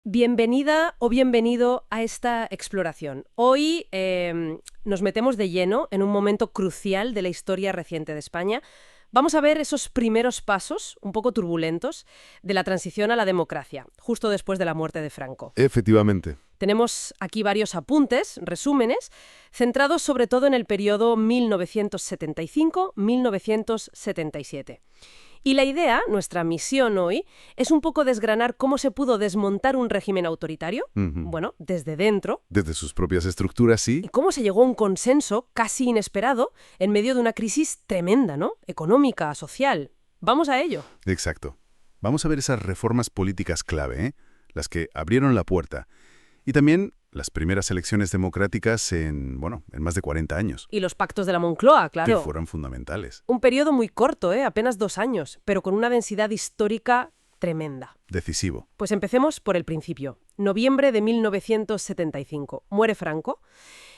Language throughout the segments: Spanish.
Bienvenida o bienvenido a esta exploración. Hoy nos metemos de lleno en un momento crucial de la historia reciente de España. Vamos a ver esos primeros pasos, un poco turbulentos, de la transición a la democracia, justo después de la muerte de Franco. Efectivamente. Tenemos aquí varios apuntes, resúmenes, centrados sobre todo en el periodo 1975-1977. Y la idea, nuestra misión hoy, es un poco desgranar cómo se pudo desmontar un régimen autoritario, Ujú. desde dentro, Desde sus propias estructuras, y sí. cómo se llegó a un consenso casi inesperado en medio de una crisis tremenda, ¿no? Económica, social. Vamos a ello. Exacto. Vamos a ver esas reformas políticas clave, ¿eh? Las que abrieron la puerta. Y también las primeras elecciones democráticas en más de 40 años, Y los pactos de la Moncloa, que claro. fueron fundamentales. Un periodo muy corto, apenas 2 años, pero con una densidad histórica tremenda. Decisivo. Pues empecemos por el principio. Noviembre de 1975. Muere Franco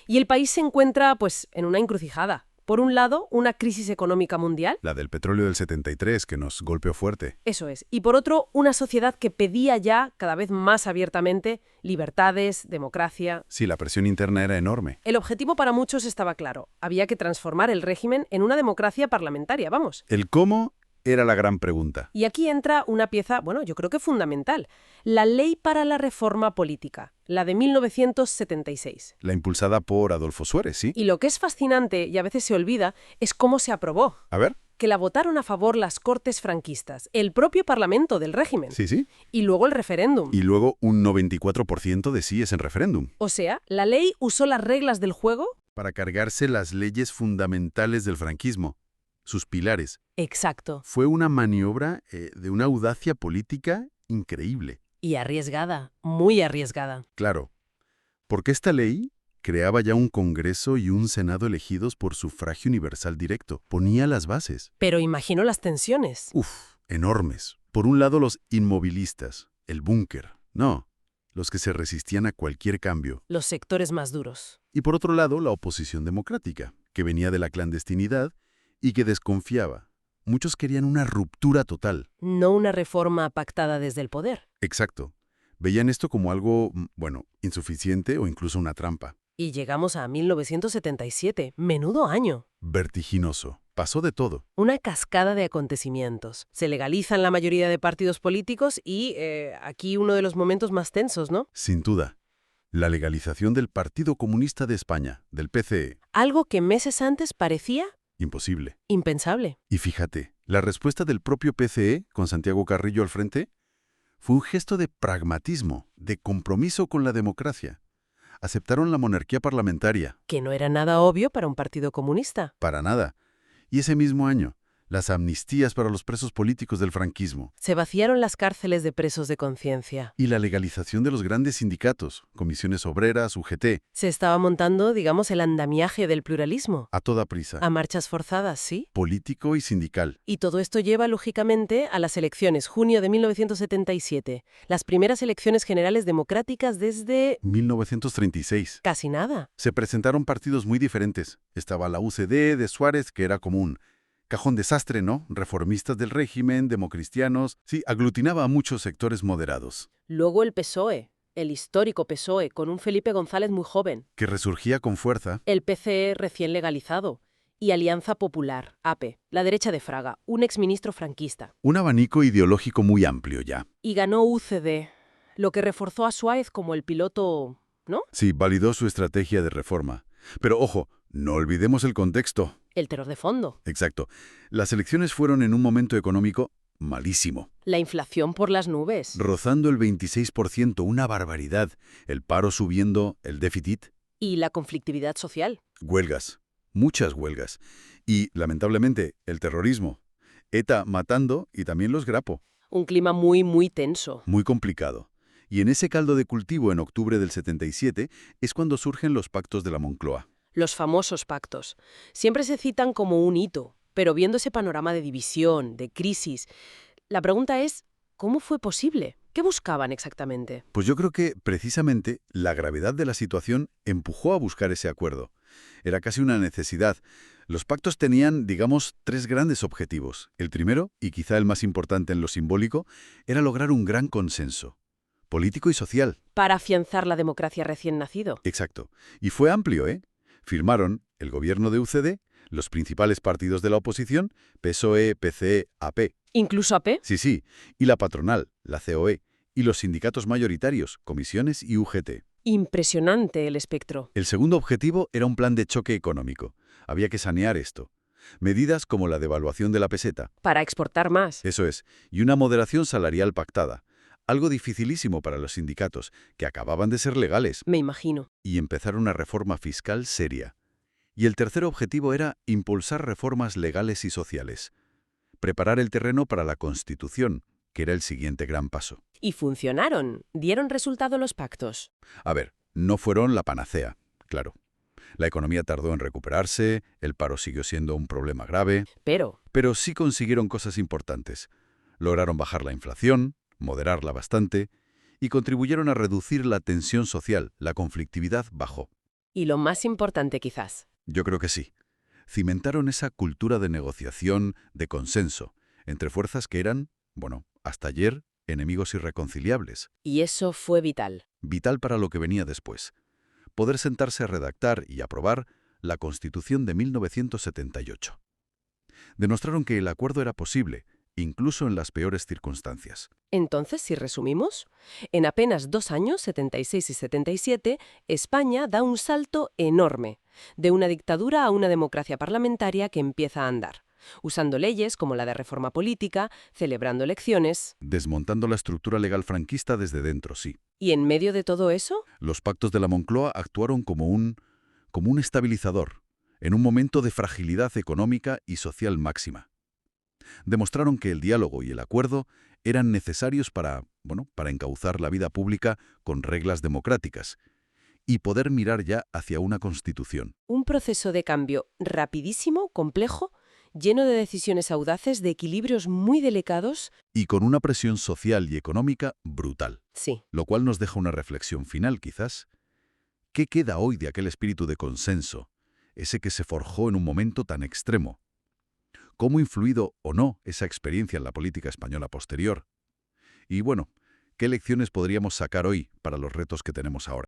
y el país se encuentra, pues, en una encrucijada. Por un lado, una crisis económica mundial. La del petróleo del 73, que nos golpeó fuerte. Eso es. Y por otro, una sociedad que pedía ya, cada vez más abiertamente, libertades, democracia. Sí, la presión interna era enorme. El objetivo para muchos estaba claro. Había que transformar el régimen en una democracia parlamentaria, vamos. El cómo era la gran pregunta. Y aquí entra una pieza, yo creo que fundamental. La Ley para la Reforma Política, la de 1976. La impulsada por Adolfo Suárez, ¿sí? Y lo que es fascinante, y a veces se olvida, es cómo se aprobó. A ver. Que la votaron a favor las Cortes franquistas, el propio Parlamento del régimen, Sí, sí. y luego el referéndum. Y luego un 94% de síes en referéndum. O sea, la ley usó las reglas del juego. Para cargarse las leyes fundamentales del franquismo, sus pilares. Exacto. Fue una maniobra de una audacia política increíble. Y arriesgada, muy arriesgada. Claro, porque esta ley creaba ya un Congreso y un Senado elegidos por sufragio universal directo. Ponía las bases. Pero imagino las tensiones. Enormes. Por un lado los inmovilistas, el búnker. No, los que se resistían a cualquier cambio. Los sectores más duros. Y por otro lado la oposición democrática, que venía de la clandestinidad y que desconfiaba. Muchos querían una ruptura total. No una reforma pactada desde el poder. Exacto. Veían esto como algo, insuficiente o incluso una trampa. Y llegamos a 1977. Menudo año. Vertiginoso. Pasó de todo. Una cascada de acontecimientos. Se legalizan la mayoría de partidos políticos y aquí uno de los momentos más tensos, ¿no? Sin duda. La legalización del Partido Comunista de España, del PCE. Algo que meses antes parecía Imposible. impensable. Y fíjate, la respuesta del propio PCE, con Santiago Carrillo al frente, fue un gesto de pragmatismo, de compromiso con la democracia. Aceptaron la monarquía parlamentaria. Que no era nada obvio para un partido comunista. Para nada. Y ese mismo año, las amnistías para los presos políticos del franquismo. Se vaciaron las cárceles de presos de conciencia. Y la legalización de los grandes sindicatos, comisiones obreras, UGT. Se estaba montando, digamos, el andamiaje del pluralismo. A toda prisa. A marchas forzadas, ¿sí? Político y sindical. Y todo esto lleva, lógicamente, a las elecciones, junio de 1977. Las primeras elecciones generales democráticas desde 1936. casi nada. Se presentaron partidos muy diferentes. Estaba la UCD de Suárez, que era común. Cajón desastre, ¿no? Reformistas del régimen, democristianos. Sí, aglutinaba a muchos sectores moderados. Luego el PSOE, el histórico PSOE, con un Felipe González muy joven. Que resurgía con fuerza. El PCE recién legalizado. Y Alianza Popular, APE, la derecha de Fraga, un exministro franquista. Un abanico ideológico muy amplio ya. Y ganó UCD, lo que reforzó a Suárez como el piloto, ¿no? Sí, validó su estrategia de reforma. Pero ojo, no olvidemos el contexto. El terror de fondo. Exacto. Las elecciones fueron en un momento económico malísimo. La inflación por las nubes. Rozando el 26%, una barbaridad. El paro subiendo, el déficit. Y la conflictividad social. Huelgas. Muchas huelgas. Y, lamentablemente, el terrorismo. ETA matando y también los Grapo. Un clima muy, muy tenso. Muy complicado. Y en ese caldo de cultivo, en octubre del 77, es cuando surgen los pactos de la Moncloa. Los famosos pactos. Siempre se citan como un hito, pero viendo ese panorama de división, de crisis, la pregunta es, ¿cómo fue posible? ¿Qué buscaban exactamente? Pues yo creo que, precisamente, la gravedad de la situación empujó a buscar ese acuerdo. Era casi una necesidad. Los pactos tenían, digamos, 3 grandes objetivos. El primero, y quizá el más importante en lo simbólico, era lograr un gran consenso. político y social. Para afianzar la democracia recién nacido. Exacto. Y fue amplio, ¿eh? Firmaron el gobierno de UCD, los principales partidos de la oposición, PSOE, PCE, AP. ¿Incluso AP? Sí, y la patronal, la COE, y los sindicatos mayoritarios, comisiones y UGT. Impresionante el espectro. El segundo objetivo era un plan de choque económico. Había que sanear esto. Medidas como la devaluación de la peseta. Para exportar más. Eso es, y una moderación salarial pactada. Algo dificilísimo para los sindicatos, que acababan de ser legales. Me imagino. Y empezar una reforma fiscal seria. Y el tercer objetivo era impulsar reformas legales y sociales. Preparar el terreno para la Constitución, que era el siguiente gran paso. Y funcionaron. ¿Dieron resultado los pactos? A ver, no fueron la panacea, claro. La economía tardó en recuperarse, el paro siguió siendo un problema grave, Pero pero sí consiguieron cosas importantes. Lograron bajar la inflación, moderarla bastante, y contribuyeron a reducir la tensión social, la conflictividad bajó. y lo más importante quizás. Yo creo que sí. Cimentaron esa cultura de negociación, de consenso, entre fuerzas que eran, bueno, hasta ayer, enemigos irreconciliables. Y eso fue vital. Vital para lo que venía después. Poder sentarse a redactar y aprobar la Constitución de 1978. Demostraron que el acuerdo era posible, incluso en las peores circunstancias. Entonces, si resumimos, en apenas 2 años, 76 y 77, España da un salto enorme, de una dictadura a una democracia parlamentaria que empieza a andar, usando leyes como la de reforma política, celebrando elecciones. Desmontando la estructura legal franquista desde dentro, sí. ¿Y en medio de todo eso? Los pactos de la Moncloa actuaron como un estabilizador, en un momento de fragilidad económica y social máxima. Demostraron que el diálogo y el acuerdo eran necesarios para encauzar la vida pública con reglas democráticas y poder mirar ya hacia una constitución. Un proceso de cambio rapidísimo, complejo, lleno de decisiones audaces, de equilibrios muy delicados. Y con una presión social y económica brutal. Sí. Lo cual nos deja una reflexión final, quizás. ¿Qué queda hoy de aquel espíritu de consenso, ese que se forjó en un momento tan extremo? ¿Cómo ha influido o no esa experiencia en la política española posterior? Y bueno, ¿qué lecciones podríamos sacar hoy para los retos que tenemos ahora?